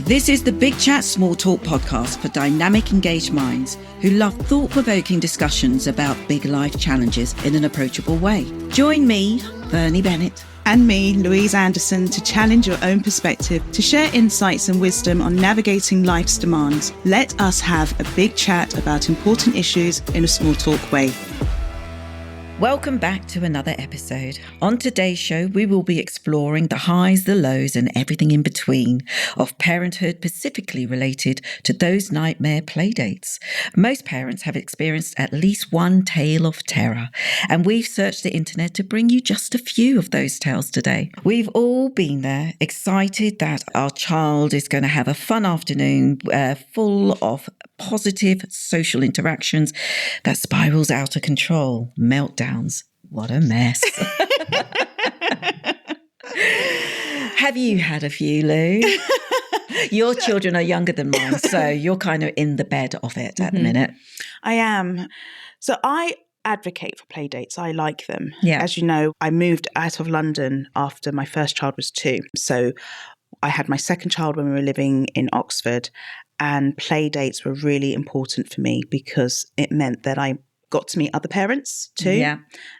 This is the Big Chat Small Talk podcast for dynamic, engaged minds who love thought-provoking discussions about big life challenges in an approachable way. Join me, Bernie Bennett, and me, Louise Anderson, to challenge your own perspective, to share insights and wisdom on navigating life's demands. Let us have a big chat about important issues in a small talk way. Welcome back to another episode. On today's show, we will be exploring the highs, the lows, and everything in between of parenthood, specifically related to those nightmare playdates. Most parents have experienced at least one tale of terror, and we've searched the internet to bring you just a few of those tales today. We've all been there, excited that our child is going to have a fun afternoon full of positive social interactions that spirals out of control. Meltdowns. What a mess. Have you had a few, Lou? Your children are younger than mine, so you're kind of in the bed of it at the minute. I am. So I advocate for play dates. I like them. Yeah. As you know, I moved out of London after my first child was 2. So I had my second child when we were living in Oxford, and play dates were really important for me because it meant that I got to meet other parents too. Yeah.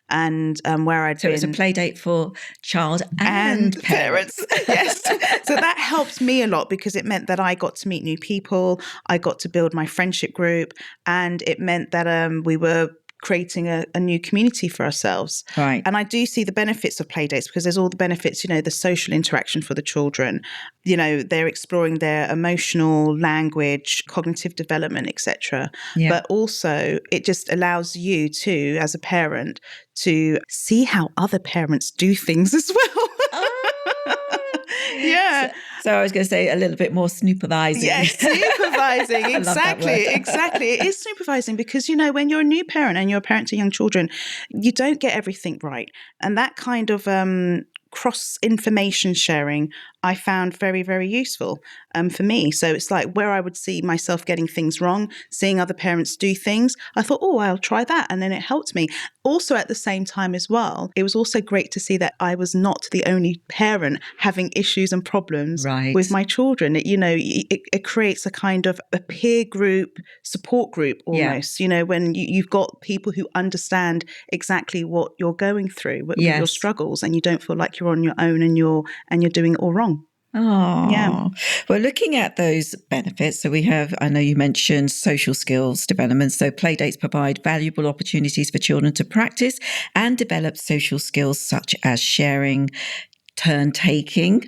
And where I'd been... So it was a play date for child and parents. Yes. So that helped me a lot because it meant that I got to meet new people. I got to build my friendship group, and it meant that we were creating a new community for ourselves. Right. And I do see the benefits of play dates because there's all the benefits, the social interaction for the children. They're exploring their emotional language, cognitive development, etc. Yeah. But also it just allows you to, as a parent, to see how other parents do things as well. Yeah. So I was going to say a little bit more supervising. Yes, supervising. Exactly. It is supervising because, when you're a new parent and you're a parent to young children, you don't get everything right. And that kind of cross-information sharing I found very, very useful for me. So it's like where I would see myself getting things wrong, seeing other parents do things, I thought, I'll try that. And then it helped me. Also at the same time as well, it was also great to see that I was not the only parent having issues and problems with my children. It creates a kind of a peer group, support group almost, when you've got people who understand exactly what you're going through, with your struggles, and you don't feel like you're on your own and you're doing it all wrong. Oh, yeah. Well, looking at those benefits, so we have, I know you mentioned social skills development. So playdates provide valuable opportunities for children to practice and develop social skills such as sharing, turn taking,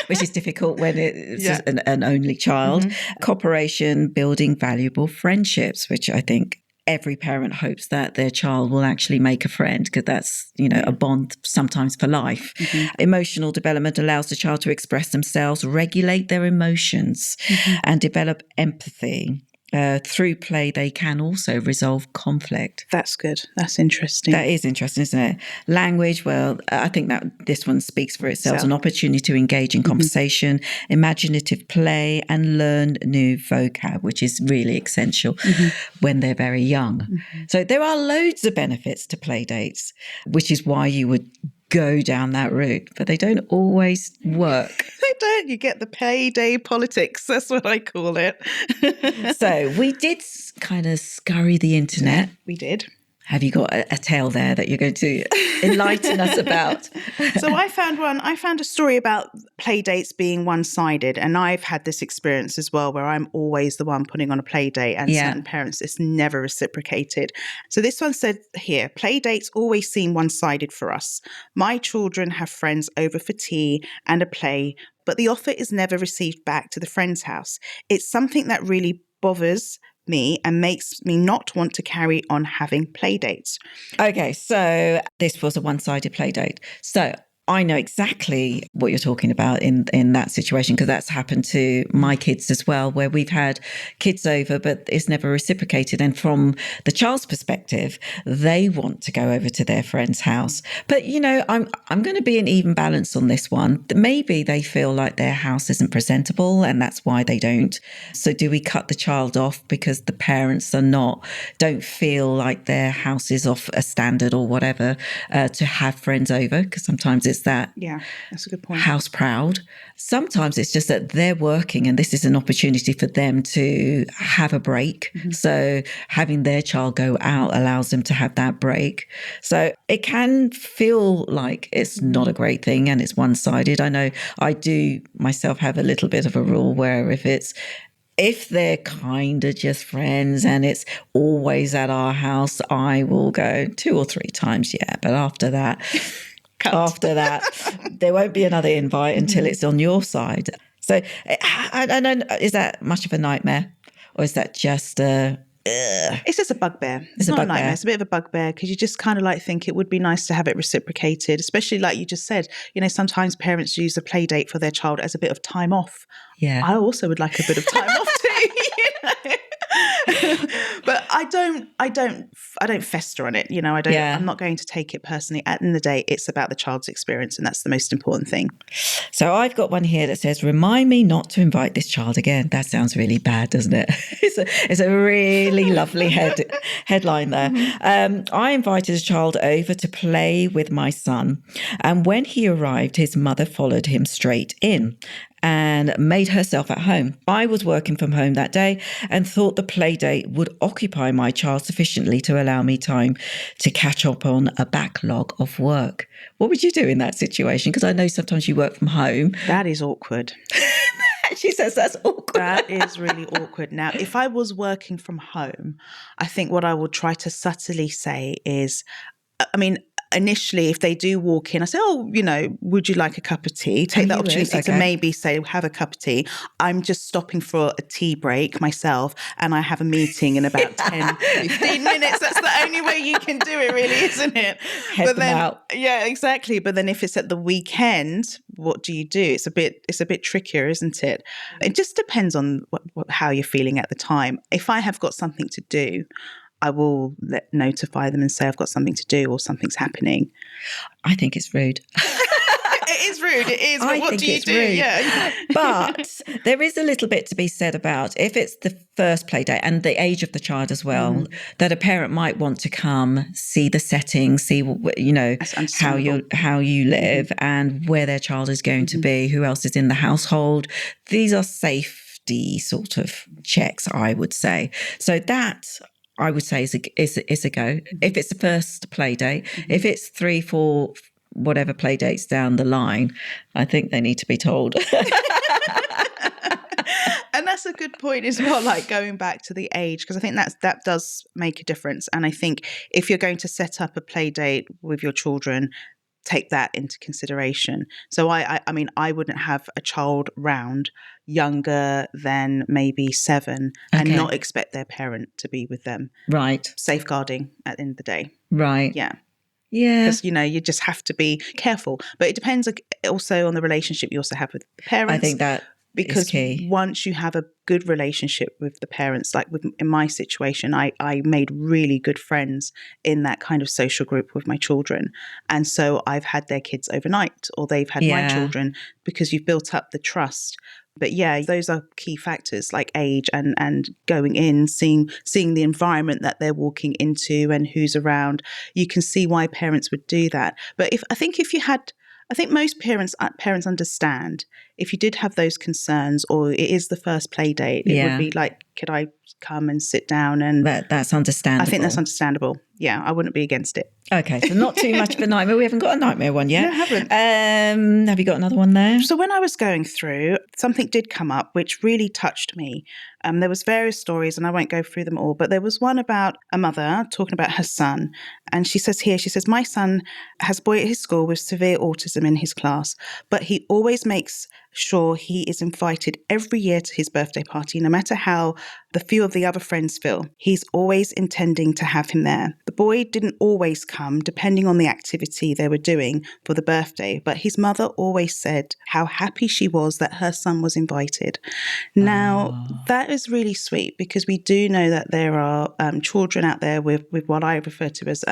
which is difficult when it's an only child, cooperation, building valuable friendships, which I think every parent hopes that their child will actually make a friend because that's, a bond sometimes for life. Emotional development allows the child to express themselves, regulate their emotions, and develop empathy. Through play, they can also resolve conflict. That's good. That's interesting. That is interesting, isn't it? Language, well, I think that this one speaks for itself. An opportunity to engage in conversation, imaginative play, and learn new vocab, which is really essential when they're very young. So there are loads of benefits to play dates, which is why you would go down that route, but they don't always work. They don't. You get the payday politics. That's what I call it. So we did kind of scurry the internet. We did. Have you got a tale there that you're going to enlighten us about? So I found a story about play dates being one-sided, and I've had this experience as well where I'm always the one putting on a play date, and certain parents, it's never reciprocated. So this one said here, play dates always seem one-sided for us. My children have friends over for tea and a play, but the offer is never received back to the friend's house. It's something that really bothers me and makes me not want to carry on having play dates. Okay, so this was a one-sided play date. So I know exactly what you're talking about in that situation, because that's happened to my kids as well, where we've had kids over, but it's never reciprocated. And from the child's perspective, they want to go over to their friend's house. But, I'm going to be an even balance on this one. Maybe they feel like their house isn't presentable and that's why they don't. So do we cut the child off because the parents don't feel like their house is off a standard or whatever to have friends over? Because sometimes it's is that that's a good point. house proud. Sometimes it's just that they're working and this is an opportunity for them to have a break. So having their child go out allows them to have that break. So it can feel like it's not a great thing and it's one-sided. I know I do myself have a little bit of a rule where if they're kind of just friends and it's always at our house, I will go 2 or 3 times, but after that, there won't be another invite until it's on your side. So I don't know, is that much of a nightmare or is that just it's just a bugbear. It's not a nightmare. It's a bit of a bugbear because you just kind of like think it would be nice to have it reciprocated, especially like you just said, sometimes parents use a play date for their child as a bit of time off. Yeah. I also would like a bit of time off too, But I don't fester on it. I'm not going to take it personally. At the end of the day, it's about the child's experience and that's the most important thing. So I've got one here that says, remind me not to invite this child again. That sounds really bad, doesn't it? It's a really lovely headline there. I invited a child over to play with my son. And when he arrived, his mother followed him straight in and made herself at home. I was working from home that day and thought the play date would occupy my child sufficiently to allow me time to catch up on a backlog of work. What would you do in that situation? Because I know sometimes you work from home. That is awkward. She says that's awkward. That is really awkward. Now, if I was working from home, I think what I would try to subtly say is, initially, if they do walk in, I say, would you like a cup of tea? Take that opportunity to maybe say, have a cup of tea. I'm just stopping for a tea break myself and I have a meeting in about 10, 15 minutes. That's the only way you can do it, really, isn't it? Head them out. Yeah, exactly. But then if it's at the weekend, what do you do? It's a bit trickier, isn't it? It just depends on how you're feeling at the time. If I have got something to do, I will notify them and say I've got something to do or something's happening. I think it's rude. It is rude. It is. But what do you do? Rude. Yeah. But there is a little bit to be said about if it's the first play date and the age of the child as well, that a parent might want to come, see the setting, see how you live and where their child is going to be, who else is in the household. These are safety sort of checks, I would say. So that, I would say, is a go. If it's the first play date, if it's 3, 4, whatever play dates down the line, I think they need to be told. And that's a good point as well, like going back to the age, because I think that does make a difference. And I think if you're going to set up a play date with your children, take that into consideration. So I wouldn't have a child round younger than maybe 7 and not expect their parent to be with them. Right. Safeguarding at the end of the day. Right. Yeah. Yeah. Because, you just have to be careful. But it depends also on the relationship you also have with the parents. I think that because is key. Once you have a good relationship with the parents, like in my situation, I made really good friends in that kind of social group with my children. And so I've had their kids overnight or they've had my children because you've built up the trust. But yeah, those are key factors like age and going in, seeing the environment that they're walking into and who's around. You can see why parents would do that. But I think most parents understand if you did have those concerns or it is the first play date, it would be like, could I come and sit down? And that's understandable. I think that's understandable. Yeah, I wouldn't be against it. Okay, so not too much of a nightmare. We haven't got a nightmare one yet. No, I haven't. Have you got another one there? So when I was going through, something did come up which really touched me. There was various stories and I won't go through them all, but there was one about a mother talking about her son. And she says, my son has a boy at his school with severe autism in his class, but he always makes sure he is invited every year to his birthday party, no matter how the few of the other friends feel. He's always intending to have him there. The boy didn't always come, depending on the activity they were doing for the birthday, but his mother always said how happy she was that her son was invited. Now, that is really sweet because we do know that there are children out there with what I refer to as,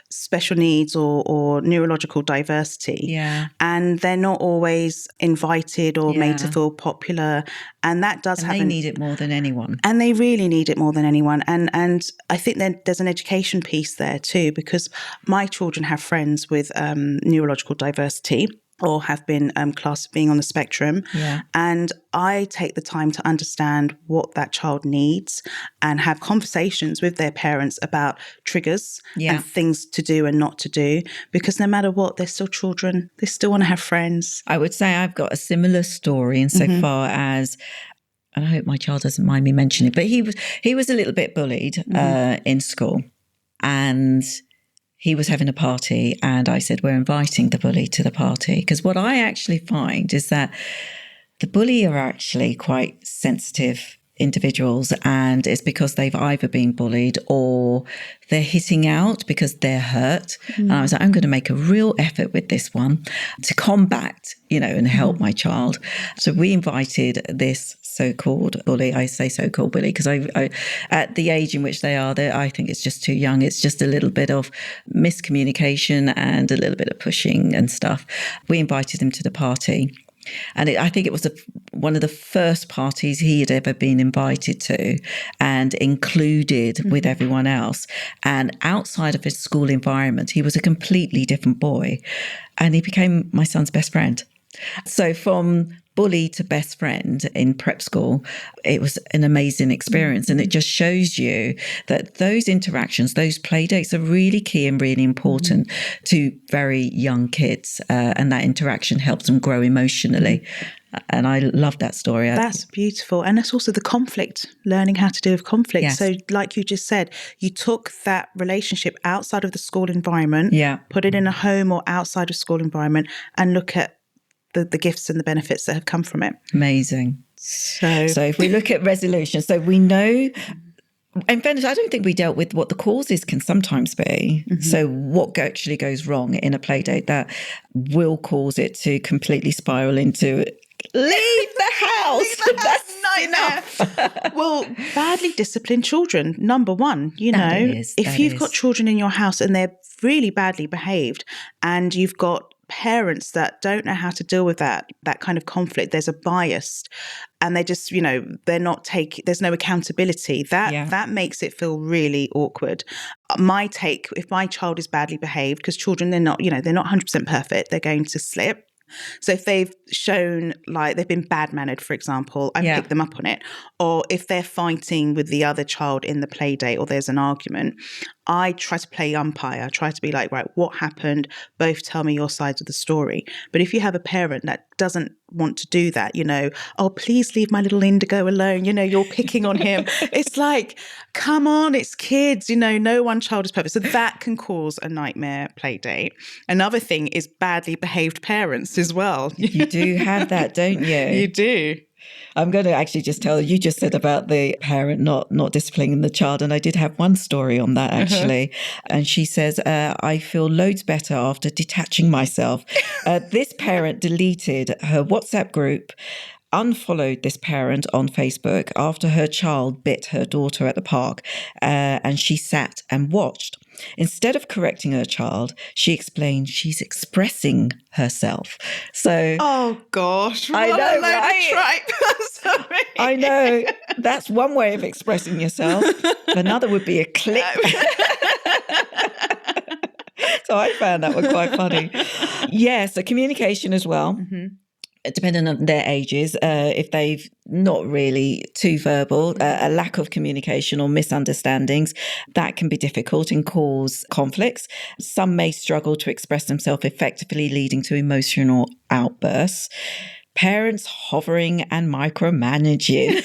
special needs or neurological diversity. Yeah. And they're not always invited invited or made to feel popular. And that does happen. They need it more than anyone. And they really need it more than anyone. And I think there's an education piece there too, because my children have friends with neurological diversity or have been classed as being on the spectrum. Yeah. And I take the time to understand what that child needs and have conversations with their parents about triggers and things to do and not to do, because no matter what, they're still children. They still want to have friends. I would say I've got a similar story insofar as, and I hope my child doesn't mind me mentioning it, but he was a little bit bullied in school, and he was having a party, and I said, we're inviting the bully to the party. Because what I actually find is that the bully are actually quite sensitive individuals, and it's because they've either been bullied or they're hitting out because they're hurt. And I was like, I'm going to make a real effort with this one to combat, and help my child. So we invited this so-called bully. I say so-called bully because I at the age in which they are, I think it's just too young. It's just a little bit of miscommunication and a little bit of pushing and stuff. We invited him to the party. And I think it was one of the first parties he had ever been invited to and included with everyone else. And outside of his school environment, he was a completely different boy. And he became my son's best friend. So from bully to best friend in prep school, it was an amazing experience. And it just shows you that those interactions, those play dates are really key and really important to very young kids. And that interaction helps them grow emotionally. And I love that story. That's beautiful. And it's also the conflict, learning how to deal with conflict. Yes. So like you just said, you took that relationship outside of the school environment, put it in a home or outside of school environment, and look at the gifts and the benefits that have come from it. Amazing. So if we look at resolution, so we know, in fairness, I don't think we dealt with what the causes can sometimes be. So what actually goes wrong in a play date that will cause it to completely spiral into leave the house. That's enough. Well, badly disciplined children, number one, if you've got children in your house and they're really badly behaved and you've got parents that don't know how to deal with that kind of conflict, there's a bias and they just, they're not there's no accountability. That makes it feel really awkward. My take, if my child is badly behaved, because children, they're not 100% perfect, they're going to slip. So if they've shown like they've been bad-mannered, for example, I pick them up on it. Or if they're fighting with the other child in the play date or there's an argument, I try to play umpire. I try to be like, right, what happened? Both tell me your sides of the story. But if you have a parent that doesn't want to do that, oh, please leave my little indigo alone. You're picking on him. It's like, come on, it's kids. No one child is perfect. So that can cause a nightmare play date. Another thing is badly behaved parents as well. You do have that, don't you? You do. I'm going to actually just tell you just said about the parent not disciplining the child. And I did have one story on that actually. And she says, I feel loads better after detaching myself. This parent deleted her WhatsApp group, unfollowed this parent on Facebook after her child bit her daughter at the park, and she sat and watched. Instead of correcting her child, she explained she's expressing herself. So, oh gosh, I know, right? Sorry. I know. That's one way of expressing yourself. Another would be a clip. So I found that one quite funny. Yeah, so communication as well. Depending on their ages, if they've not really too verbal, a lack of communication or misunderstandings, that can be difficult and cause conflicts. Some may struggle to express themselves effectively, leading to emotional outbursts. Parents hovering and micromanaging.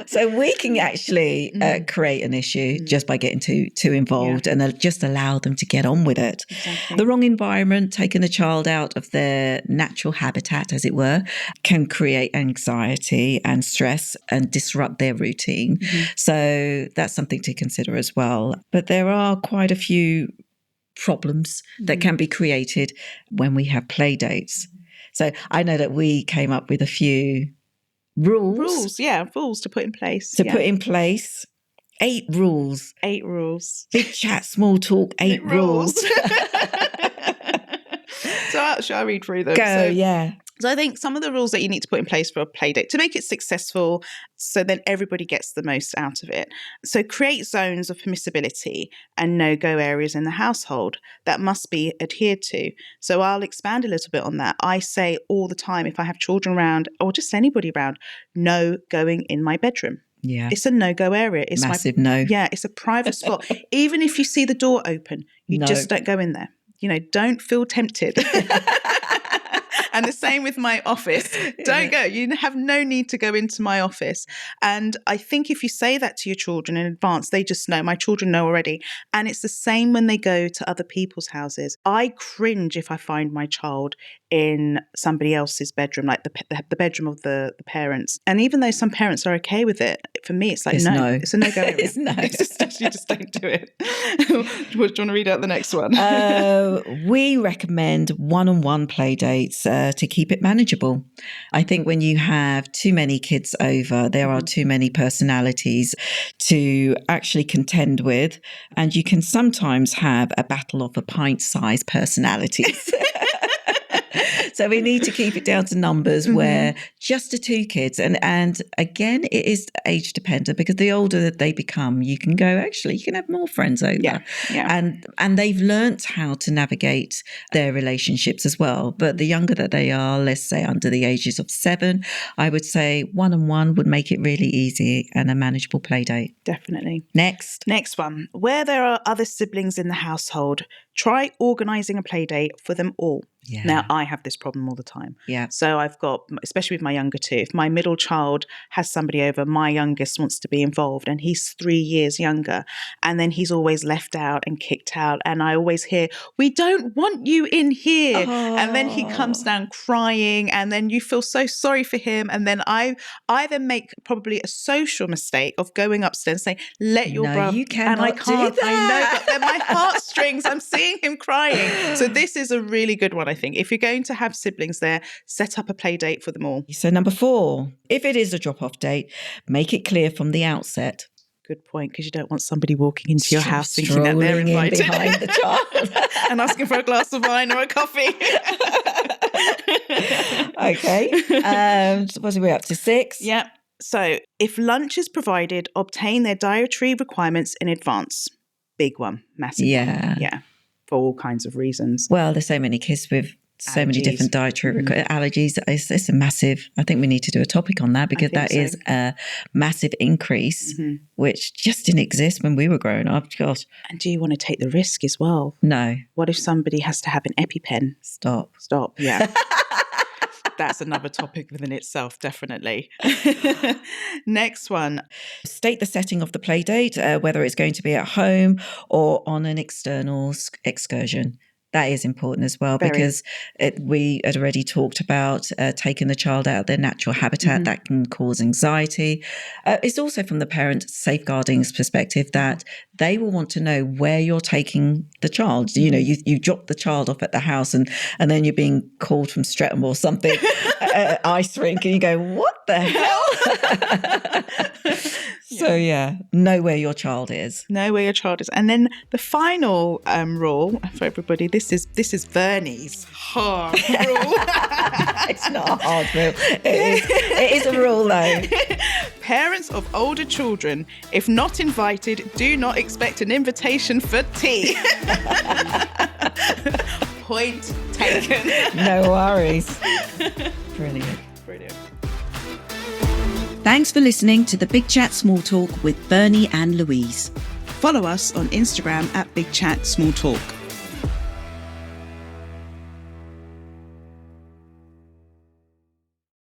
So we can actually create an issue just by getting too involved and just allow them to get on with it. Exactly. The wrong environment, taking a child out of their natural habitat, as it were, can create anxiety and stress and disrupt their routine. So that's something to consider as well. But there are quite a few problems that can be created when we have play dates. So I know that we came up with a few rules to put in place. Put in place. 8 rules. 8 rules. Big chat, small talk, 8 rules. So Shall I read through them? So I think some of the rules that you need to put in place for a play date to make it successful, so then everybody gets the most out of it. So create zones of permissibility and no-go areas in the household that must be adhered to. So I'll expand a little bit on that. I say all the time, if I have children around or just anybody around, no going in my bedroom. Yeah. It's a no-go area. It's massive no. Yeah, it's a private spot. Even if you see the door open, you just don't go in there. Don't feel tempted. And the same with my office. Don't go. You have no need to go into my office. And I think if you say that to your children in advance, they just know. My children know already. And it's the same when they go to other people's houses. I cringe if I find my child in somebody else's bedroom, like the bedroom of the parents. And even though some parents are okay with it, for me, it's like, it's no. It's a no-go area. It's no. You just don't do it. Do you want to read out the next one? We recommend one-on-one play dates to keep it manageable. I think when you have too many kids over, there are too many personalities to actually contend with, and you can sometimes have a battle of a pint-sized personalities. So we need to keep it down to numbers where just the 2 kids. And again, it is age dependent, because the older that they become, you can go, actually, you can have more friends over. Yeah. And they've learnt how to navigate their relationships as well. But the younger that they are, let's say under the ages of 7, I would say one-on-one would make it really easy and a manageable play date. Definitely. Next one. Where there are other siblings in the household, try organising a play date for them all. Yeah. Now, I have this problem all the time. Yeah. So I've got, especially with my younger 2, if my middle child has somebody over, my youngest wants to be involved, and he's 3 years younger. And then he's always left out and kicked out. And I always hear, we don't want you in here. Oh. And then he comes down crying, and then you feel so sorry for him. And then I then make probably a social mistake of going upstairs and saying, let your brother. You cannot and I can't. do that. I know, but then my heartstrings, I'm seeing him crying. So this is a really good one, I think. If you're going to have siblings there, set up a play date for them all. So number 4, if it is a drop-off date, make it clear from the outset. Good point, because you don't want somebody walking into your house thinking that they're in invited behind the child and asking for a glass of wine or a coffee. Okay. What are we up to? 6? Yeah. So if lunch is provided, obtain their dietary requirements in advance. Big one. Massive one. Yeah. For all kinds of reasons. Well, there's so many kids with so many different dietary allergies. It's a massive, I think we need to do a topic on that, because that is a massive increase, which just didn't exist when we were growing up. Gosh. And do you want to take the risk as well? No. What if somebody has to have an EpiPen? Stop. Yeah. That's another topic within itself, definitely. Next one. State the setting of the play date, whether it's going to be at home or on an external excursion. That is important as well, because we had already talked about taking the child out of their natural habitat. That can cause anxiety. It's also from the parent safeguarding's perspective that they will want to know where you're taking the child. You know, you drop the child off at the house and then you're being called from Streatham or something, ice rink, and you go, what the hell? So yeah, know where your child is. Know where your child is. And then the final rule for everybody, this is Bernie's hard rule. It's not a hard rule. It is a rule though. Parents of older children, if not invited, do not expect an invitation for tea. Point taken. No worries. Brilliant. Thanks for listening to the Big Chat Small Talk with Bernie and Louise. Follow us on Instagram at Big Chat Small Talk.